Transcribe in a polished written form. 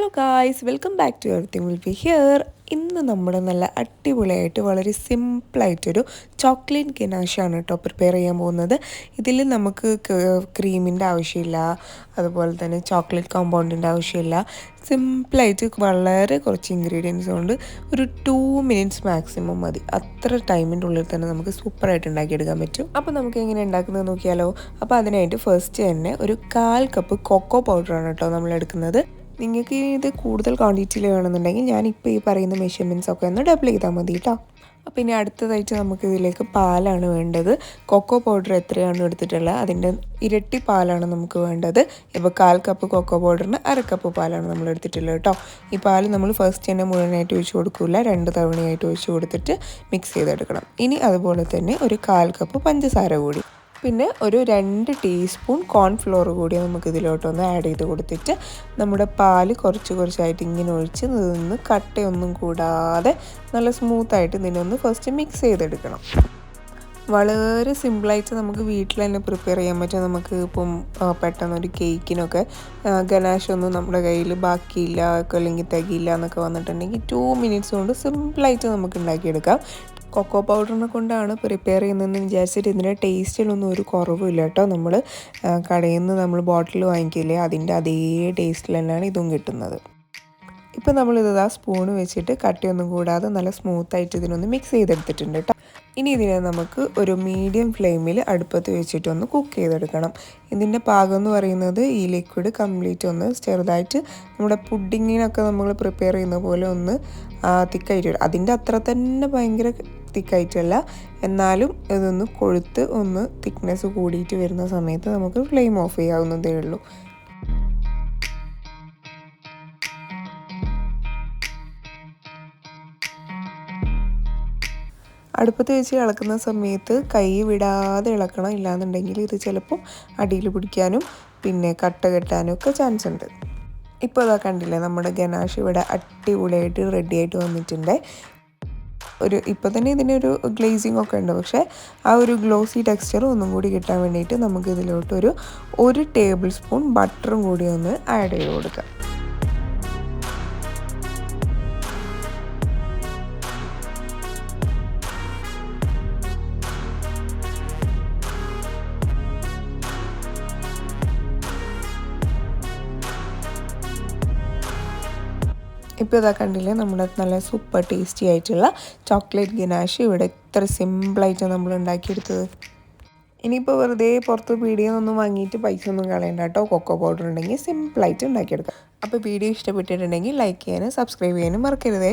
Hello guys, welcome back to everything will be here. ഇന്ന് നമ്മൾ നല്ല അടിപൊളിയായിട്ട് വളരെ സിമ്പിളായിട്ടൊരു ചോക്ലേറ്റ് ഗനാഷാണ് കേട്ടോ പ്രിപ്പയർ ചെയ്യാൻ പോകുന്നത്. ഇതിൽ നമുക്ക് ക്രീമിൻ്റെ ആവശ്യമില്ല, അതുപോലെ തന്നെ ചോക്ലേറ്റ് കോമ്പൗണ്ടിൻ്റെ ആവശ്യമില്ല. സിമ്പിളായിട്ട് വളരെ കുറച്ച് ഇൻഗ്രീഡിയൻസ് കൊണ്ട് ഒരു 2 minutes മാക്സിമം മതി. അത്ര ടൈമിൻ്റെ ഉള്ളിൽ തന്നെ നമുക്ക് സൂപ്പറായിട്ട് ഉണ്ടാക്കിയെടുക്കാൻ പറ്റും. അപ്പോൾ നമുക്ക് എങ്ങനെ ഉണ്ടാക്കുന്നത് നോക്കിയാലോ. അപ്പോൾ അതിനായിട്ട് ഫസ്റ്റ് തന്നെ ഒരു 1/4 കപ്പ് കൊക്കോ പൗഡറാണ് കേട്ടോ നമ്മൾ എടുക്കുന്നത്. നിങ്ങൾക്ക് ഇത് കൂടുതൽ ക്വാണ്ടിറ്റിയിൽ വേണമെന്നുണ്ടെങ്കിൽ ഞാനിപ്പോൾ ഈ പറയുന്ന മെഷർമെൻറ്റ്സ് ഒക്കെ ഒന്ന് ഡബിൾ ചെയ്താൽ മതി കേട്ടോ. അപ്പോൾ ഇനി അടുത്തതായിട്ട് നമുക്ക് ഇതിലേക്ക് പാലാണ് വേണ്ടത്. കൊക്കോ പൗഡർ എത്രയാണ് എടുത്തിട്ടുള്ളത് അതിൻ്റെ ഇരട്ടി പാലാണ് നമുക്ക് വേണ്ടത്. ഇപ്പോൾ 1/4 കപ്പ് കൊക്കോ പൗഡറിന് 1/2 കപ്പ് പാലാണ് നമ്മൾ എടുത്തിട്ടുള്ളത് കേട്ടോ. ഈ പാൽ നമ്മൾ ഫസ്റ്റ് തന്നെ മുഴുവനായിട്ട് ഒഴിച്ച് കൊടുക്കില്ല, 2 തവണയായിട്ട് ഒഴിച്ച് കൊടുത്തിട്ട് മിക്സ് ചെയ്തെടുക്കണം. ഇനി അതുപോലെ തന്നെ ഒരു 1/4 കപ്പ് പഞ്ചസാര കൂടി, പിന്നെ ഒരു 2 ടീസ്പൂൺ കോൺഫ്ലോർ കൂടി നമുക്ക് ഇതിലോട്ടൊന്ന് ആഡ് ചെയ്ത് കൊടുത്തിട്ട് നമ്മുടെ പാല് കുറച്ചായിട്ട് ഇങ്ങനെ ഒഴിച്ച് നിന്ന് കട്ടയൊന്നും കൂടാതെ നല്ല സ്മൂത്തായിട്ട് ഇതിനൊന്ന് ഫസ്റ്റ് മിക്സ് ചെയ്തെടുക്കണം. വളരെ സിമ്പിളായിട്ട് നമുക്ക് വീട്ടിൽ തന്നെ പ്രിപ്പയർ ചെയ്യാൻ പറ്റും. നമുക്ക് ഇപ്പം പെട്ടെന്നൊരു കേക്കിനൊക്കെ ഗനാഷൊന്നും നമ്മുടെ കയ്യിൽ ബാക്കിയില്ല, അല്ലെങ്കിൽ തികയില്ല എന്നൊക്കെ വന്നിട്ടുണ്ടെങ്കിൽ 2 minutes കൊണ്ട് സിമ്പിളായിട്ട് നമുക്ക് ഉണ്ടാക്കിയെടുക്കാം. കൊക്കോ പൗഡറിനെ കൊണ്ടാണ് പ്രിപ്പയർ ചെയ്യുന്നതെന്ന് വിചാരിച്ചിട്ട് ഇതിൻ്റെ ടേസ്റ്റിലൊന്നും ഒരു കുറവില്ല കേട്ടോ. നമ്മൾ കടയിൽ നിന്ന് നമ്മൾ ബോട്ടിൽ വാങ്ങിക്കില്ലേ, അതിൻ്റെ അതേ ടേസ്റ്റിൽ തന്നെയാണ് ഇതും കിട്ടുന്നത്. ഇപ്പോൾ നമ്മളിത് സ്പൂണ് വെച്ചിട്ട് കട്ടിയൊന്നും കൂടാതെ നല്ല സ്മൂത്തായിട്ട് ഇതിനൊന്ന് മിക്സ് ചെയ്തെടുത്തിട്ടുണ്ട് കേട്ടോ. ഇനി ഇതിനെ നമുക്ക് ഒരു മീഡിയം ഫ്ലെയിമിൽ അടുപ്പത്ത് വെച്ചിട്ടൊന്ന് കുക്ക് ചെയ്തെടുക്കണം. ഇതിൻ്റെ പാകം എന്ന് പറയുന്നത് ഈ ലിക്വിഡ് കംപ്ലീറ്റ് ഒന്ന് ചെറുതായിട്ട് നമ്മുടെ പുഡിങ്ങിനൊക്കെ നമ്മൾ പ്രിപ്പയർ ചെയ്യുന്ന പോലെ ഒന്ന് തിക്കായിട്ട് വരും. അതിൻ്റെ അത്ര തന്നെ ഭയങ്കര തിക്കായിട്ടല്ല, എന്നാലും ഇതൊന്ന് കൊഴുത്ത് ഒന്ന് തിക്നെസ് കൂടിയിട്ട് വരുന്ന സമയത്ത് നമുക്ക് ഫ്ലെയിം ഓഫ് ചെയ്യാവുന്നതേ ഉള്ളൂ. അടുപ്പത്ത് വെച്ച് ഇളക്കുന്ന സമയത്ത് കൈ വിടാതെ ഇളക്കണം, ഇല്ലാന്നുണ്ടെങ്കിൽ ഇത് ചിലപ്പോൾ അടിയിൽ പിടിക്കാനും പിന്നെ കട്ട കെട്ടാനും ഒക്കെ ചാൻസ് ഉണ്ട്. ഇപ്പോൾ അതാ കണ്ടില്ലേ, നമ്മുടെ ഗനാഷ് ഇവിടെ അടിപൊളിയായിട്ട് റെഡി ആയിട്ട് വന്നിട്ടുണ്ട്. ഇപ്പോൾ തന്നെ ഇതിനൊരു ഗ്ലേസിങ് ഒക്കെ ഉണ്ട്, പക്ഷേ ആ ഒരു ഗ്ലോസി ടെക്സ്ചർ ഒന്നും കൂടി കിട്ടാൻ വേണ്ടിയിട്ട് നമുക്ക് ഇതിലോട്ടൊരു 1 ടേബിൾ സ്പൂൺ ബട്ടറും കൂടി ഒന്ന് ആഡ് ചെയ്ത് കൊടുക്കാം. ഇപ്പോൾ ഇതാ കണ്ടില്ലേ, നമ്മുടെ നല്ല സൂപ്പർ ടേസ്റ്റി ആയിട്ടുള്ള ചോക്ലേറ്റ് ഗനാഷ് ഇവിടെ ഇത്ര സിമ്പിളായിട്ട് നമ്മൾ ഉണ്ടാക്കിയെടുത്തത്. ഇനിയിപ്പോൾ വെറുതെ പുറത്ത് പീടികയൊന്നും വാങ്ങിയിട്ട് പൈസ ഒന്നും കളയണ്ട കേട്ടോ. കൊക്കോ പൗഡർ ഉണ്ടെങ്കിൽ സിമ്പിളായിട്ട് ഉണ്ടാക്കിയെടുക്കാം. അപ്പോൾ വീഡിയോ ഇഷ്ടപ്പെട്ടിട്ടുണ്ടെങ്കിൽ ലൈക്ക് ചെയ്യാനും സബ്സ്ക്രൈബ് ചെയ്യാനും മറക്കരുതേ.